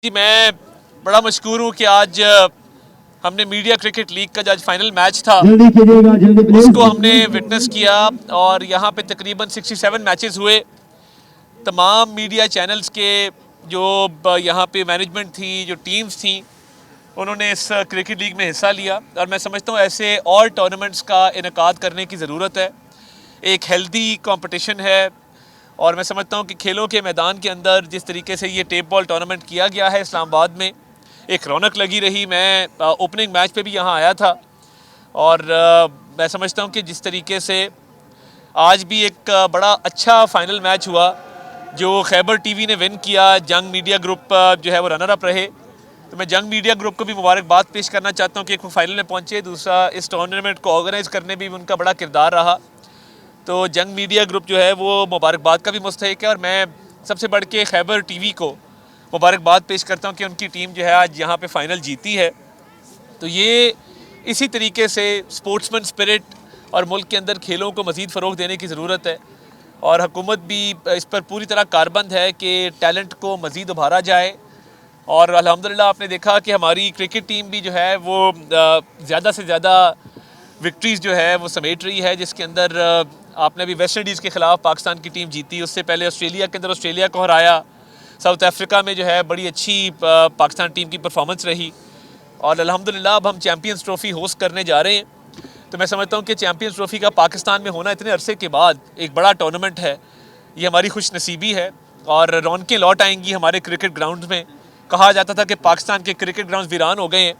जी मैं बड़ा मशकूर हूँ कि आज हमने मीडिया क्रिकेट लीग का जो आज फाइनल मैच था उसको हमने विटनेस किया और यहाँ पे तकरीबन 67 मैचेस हुए। तमाम मीडिया चैनल्स के जो यहाँ पे मैनेजमेंट थी, जो टीम्स थी, उन्होंने इस क्रिकेट लीग में हिस्सा लिया और मैं समझता हूँ ऐसे और टूर्नामेंट्स का इनकाद करने की ज़रूरत है। एक हेल्दी कंपटीशन है और मैं समझता हूँ कि खेलों के मैदान के अंदर जिस तरीके से ये टेप बॉल टूर्नामेंट किया गया है इस्लामाबाद में, एक रौनक लगी रही। मैं ओपनिंग मैच पे भी यहाँ आया था और मैं समझता हूँ कि जिस तरीके से आज भी एक बड़ा अच्छा फाइनल मैच हुआ जो खैबर टीवी ने विन किया। जंग मीडिया ग्रुप जो है वो रनर अप रहे, तो मैं जंग मीडिया ग्रुप को भी मुबारकबाद पेश करना चाहता हूँ कि एक वो फाइनल में पहुँचे, दूसरा इस टूर्नामेंट को ऑर्गेनाइज करने में भी उनका बड़ा किरदार रहा। तो जंग मीडिया ग्रुप जो है वो मुबारकबाद का भी मुस्तहिक है और मैं सबसे बढ़ के खैबर टीवी को मुबारकबाद पेश करता हूँ कि उनकी टीम जो है आज यहाँ पे फाइनल जीती है। तो ये इसी तरीके से स्पोर्ट्समैन स्पिरिट और मुल्क के अंदर खेलों को मज़ीद फ़रोग़ देने की ज़रूरत है और हुकूमत भी इस पर पूरी तरह कारबंद है कि टैलेंट को मज़ीद उभारा जाए। और अल्हम्दुलिल्लाह आपने देखा कि हमारी क्रिकेट टीम भी जो है वो ज़्यादा से ज़्यादा विक्ट्रीज़ जो है वो समेट रही है, जिसके अंदर आपने अभी वेस्ट इंडीज़ के ख़िलाफ़ पाकिस्तान की टीम जीती, उससे पहले ऑस्ट्रेलिया के अंदर ऑस्ट्रेलिया को हराया, साउथ अफ्रीका में जो है बड़ी अच्छी पाकिस्तान टीम की परफॉर्मेंस रही और अल्हम्दुलिल्लाह अब हम चैम्पियंस ट्रॉफ़ी होस्ट करने जा रहे हैं। तो मैं समझता हूँ कि चैम्पियंस ट्रॉफ़ी का पाकिस्तान में होना इतने अरसे के बाद एक बड़ा टूर्नामेंट है, ये हमारी खुश नसीबी है और रौनकें लौट आएंगी हमारे क्रिकेट ग्राउंड में। कहा जाता था कि पाकिस्तान के क्रिकेट ग्राउंड वीरान हो गए हैं,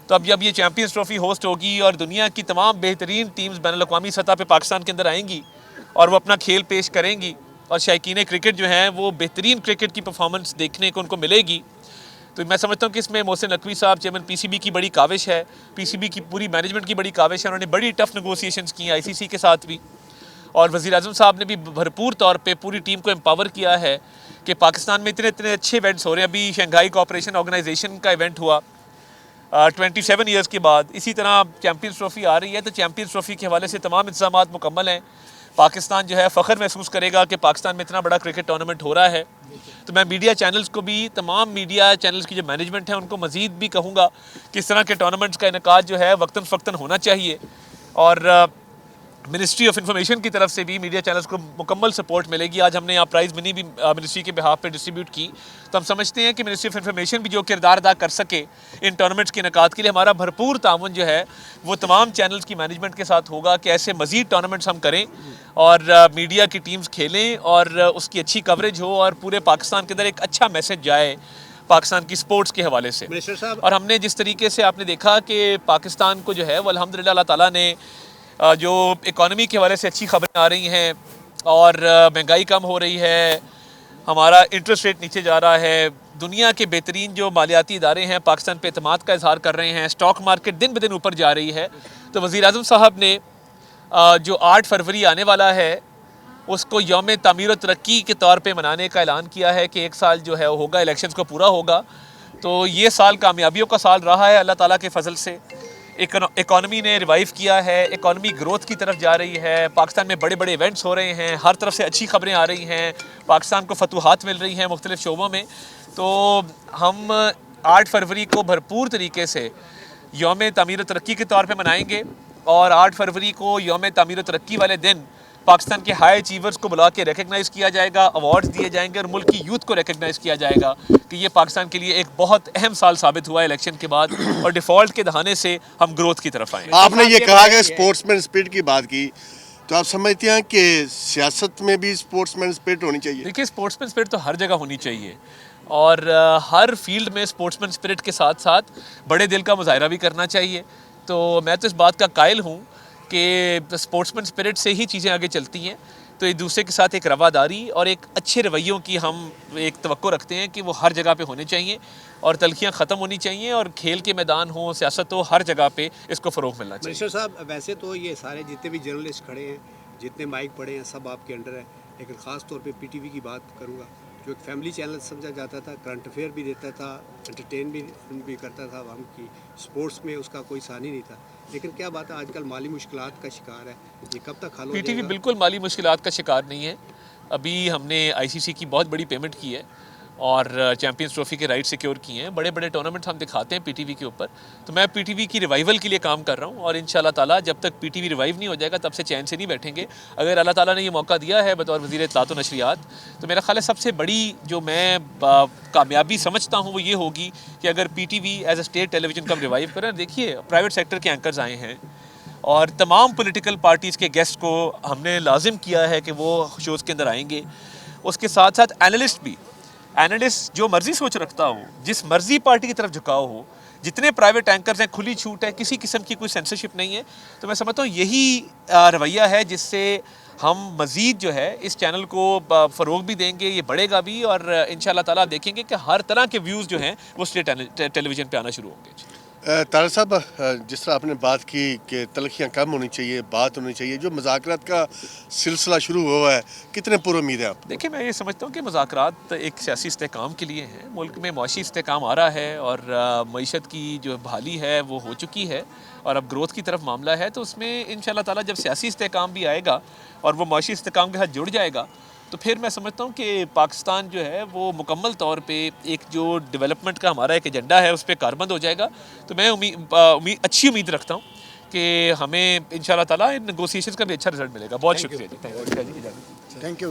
तो अब जब ये चैम्पियंस ट्रॉफ़ी होस्ट होगी और दुनिया की तमाम बेहतरीन टीम्स बैनुल-अक़वामी सतह पे पाकिस्तान के अंदर आएंगी और वो अपना खेल पेश करेंगी और शायकीन क्रिकेट जो हैं वो बेहतरीन क्रिकेट की परफॉर्मेंस देखने को उनको मिलेगी। तो मैं समझता हूँ कि इसमें मोहसिन नकवी साहब चेयरमैन पीसीबी की बड़ी काविश है, पीसीबी की पूरी मैनेजमेंट की बड़ी काविश है। उन्होंने बड़ी टफ नेगोशिएशंस की आईसीसी के साथ भी और वज़ीर आज़म साहब ने भी भरपूर तौर पे पूरी टीम को एम्पावर किया है कि पाकिस्तान में इतने इतने अच्छे इवेंट्स हो रहे हैं। अभी शंघाई कोऑपरेशन ऑर्गेनाइजेशन का इवेंट हुआ 27 ईयर्स के बाद, इसी तरह चैम्पियंस ट्रॉफ़ी आ रही है, तो चैम्पियंस ट्रॉफ़ी के हवाले से तमाम इंतज़ामात मुकम्मल हैं। पाकिस्तान जो है फ़ख्र महसूस करेगा कि पाकिस्तान में इतना बड़ा क्रिकेट टूर्नामेंट हो रहा है। तो मैं मीडिया चैनल्स को भी, तमाम मीडिया चैनल्स की जो मैनेजमेंट है उनको मज़ीद भी कहूँगा कि इस तरह के टूर्नामेंट्स का इनेकाद जो है वक्तन फ़क्तन होना चाहिए और मिनिस्ट्री ऑफ इंफॉर्मेशन की तरफ से भी मीडिया चैनल्स को मुकम्मल सपोर्ट मिलेगी। आज हमने यहाँ प्राइज़ मनी भी मिनिस्ट्री के बिहाफ पे डिस्ट्रीब्यूट की, तो हम समझते हैं कि मिनिस्ट्री ऑफ इंफॉर्मेशन भी जो किरदार अदा कर सके इन टूर्नामेंट्स के इनेकाद के लिए, हमारा भरपूर ताउन जो है वो तमाम चैनल्स की मैनेजमेंट के साथ होगा कि ऐसे मज़ीद टूर्नामेंट्स हम करें और मीडिया की टीम्स खेलें और उसकी अच्छी कवरेज हो और पूरे पाकिस्तान के अंदर एक अच्छा मैसेज जाए पाकिस्तान की स्पोर्ट्स के हवाले से। और हमने जिस तरीके से आपने देखा कि पाकिस्तान को जो है वो अल्हम्दुलिल्लाह अल्लाह ताला ने जो इकॉनमी के हवाले से अच्छी खबरें आ रही हैं और महंगाई कम हो रही है, हमारा इंटरेस्ट रेट नीचे जा रहा है, दुनिया के बेहतरीन जो मालियाती इदारे हैं पाकिस्तान पे एतमाद का इजहार कर रहे हैं, स्टॉक मार्केट दिन ब दिन ऊपर जा रही है। तो वज़ीर आज़म साहब ने जो 8 फरवरी आने वाला है उसको यौम तामीर व तरक्की के तौर पे मनाने का ऐलान किया है कि एक साल जो है वो होगा, इलेक्शंस को पूरा होगा। तो ये साल कामयाबियों का साल रहा है अल्लाह ताला के फजल से। इकॉनमी ने रिवाइव किया है, इकॉनमी ग्रोथ की तरफ जा रही है, पाकिस्तान में बड़े बड़े इवेंट्स हो रहे हैं, हर तरफ से अच्छी खबरें आ रही हैं, पाकिस्तान को फतूहात मिल रही हैं मुख्तलिफ शोबों में। तो हम 8 फरवरी को भरपूर तरीके से यौम तामीर तरक्की के तौर पे मनाएंगे और 8 फरवरी को यौम तामीर तरक्की वाले दिन पाकिस्तान के हाई अचीवर्स को बुला के रिकग्नाइज़ किया जाएगा, अवार्ड्स दिए जाएंगे और मुल्क की यूथ को रिकग्नाइज़ किया जाएगा कि ये पाकिस्तान के लिए एक बहुत अहम साल साबित हुआ है इलेक्शन के बाद और डिफ़ॉल्ट के दहाने से हम ग्रोथ की तरफ आए। आपने ये कहा कि स्पोर्ट्समैन स्पिरिट की बात की, तो आप समझते हैं कि सियासत में भी स्पोर्ट्समैन स्पिरिट होनी चाहिए? देखिए, स्पोर्ट्समैन स्पिरिट तो हर जगह होनी चाहिए और हर फील्ड में स्पोर्ट्समैन स्पिरिट के साथ साथ बड़े दिल का मुजाहरा भी करना चाहिए। तो मैं तो इस बात का कायल हूँ कि स्पोर्ट्समैन स्पिरिट से ही चीज़ें आगे चलती हैं। तो एक दूसरे के साथ एक रवादारी और एक अच्छे रवैयों की हम एक तवक्को रखते हैं कि वो हर जगह पे होने चाहिए और तलखियाँ ख़त्म होनी चाहिए और खेल के मैदान हो, सियासत हो, हर जगह पे इसको फ़रोग़ मिलना चाहिए। मिनिस्टर साहब, वैसे तो ये सारे जितने भी जर्नलिस्ट खड़े हैं, जितने माइक पड़े हैं, सब आपके अंडर है, लेकिन ख़ास तौर पे पीटीवी की बात करूँगा जो एक फैमिली चैनल समझा जाता था, करंट अफेयर भी देता था, एंटरटेन भी करता था आवाम की, स्पोर्ट्स में उसका कोई सानी नहीं था। लेकिन क्या बात है, आजकल माली मुश्किलात का शिकार है, ये कब तक हल हो पीटीवी बिल्कुल माली मुश्किलात का शिकार नहीं है। अभी हमने आईसीसी की बहुत बड़ी पेमेंट की है और चैंपियंस ट्रॉफी के राइट सिक्योर किए हैं, बड़े बड़े टूर्नामेंट्स हम दिखाते हैं पीटीवी के ऊपर। तो मैं पीटीवी की रिवाइवल के लिए काम कर रहा हूँ और इंशाल्लाह ताला जब तक पीटीवी रिवाइव नहीं हो जाएगा तब से चैन से नहीं बैठेंगे। अगर अल्लाह ताला ने ये मौका दिया है बतौर वज़ीर इत्तलात व नशरियात, तो मेरा ख्याल है सबसे बड़ी जो मैं कामयाबी समझता हूँ वो ये होगी कि अगर PTV as a state television का रिवाइव करें। देखिए प्राइवेट सेक्टर के एंकर्स आए हैं और तमाम पॉलिटिकल पार्टीज़ के गेस्ट को हमने लाजिम किया है कि वो शोज़ के अंदर आएंगे। उसके साथ साथ एनालिस्ट भी, एनालिस्ट जो मर्जी सोच रखता हो, जिस मर्जी पार्टी की तरफ झुकाव हो, जितने प्राइवेट एंकर्स हैं, खुली छूट है, किसी किस्म की कोई सेंसरशिप नहीं है। तो मैं समझता हूँ यही रवैया है जिससे हम मज़ीद जो है इस चैनल को फ़रोग भी देंगे, ये बढ़ेगा भी और इंशाल्लाह ताला देखेंगे कि हर तरह के व्यूज़ जो हैं वो स्टेट टेलीविज़न पे आना शुरू होंगे। तारा साहब, जिस तरह आपने बात की कि तलखियाँ कम होनी चाहिए, बात होनी चाहिए, जो मुज़ाकरात का सिलसिला शुरू हुआ है, कितने पुरुमीद हैं आप? देखिए मैं ये समझता हूँ कि मुज़ाकरात एक सियासी इस्तेहकाम के लिए हैं। मुल्क में मुआशी इस्तेहकाम आ रहा है और मईशत की जो बहाली है वो हो चुकी है और अब ग्रोथ की तरफ मामला है। तो उसमें इंशाल्लाह ताला जब सियासी इस्तेहकाम भी आएगा और वो मुआशी इस्तेहकाम के साथ जुड़ जाएगा तो फिर मैं समझता हूँ कि पाकिस्तान जो है वो मुकम्मल तौर पे एक जो डेवलपमेंट का हमारा एक एजेंडा है उस पर कारबंद हो जाएगा। तो मैं अच्छी उम्मीद रखता हूँ कि हमें इंशाल्लाह ताला इन नेगोशिएशंस का भी अच्छा रिजल्ट मिलेगा। बहुत शुक्रिया जी, थैंक यू। Thank you.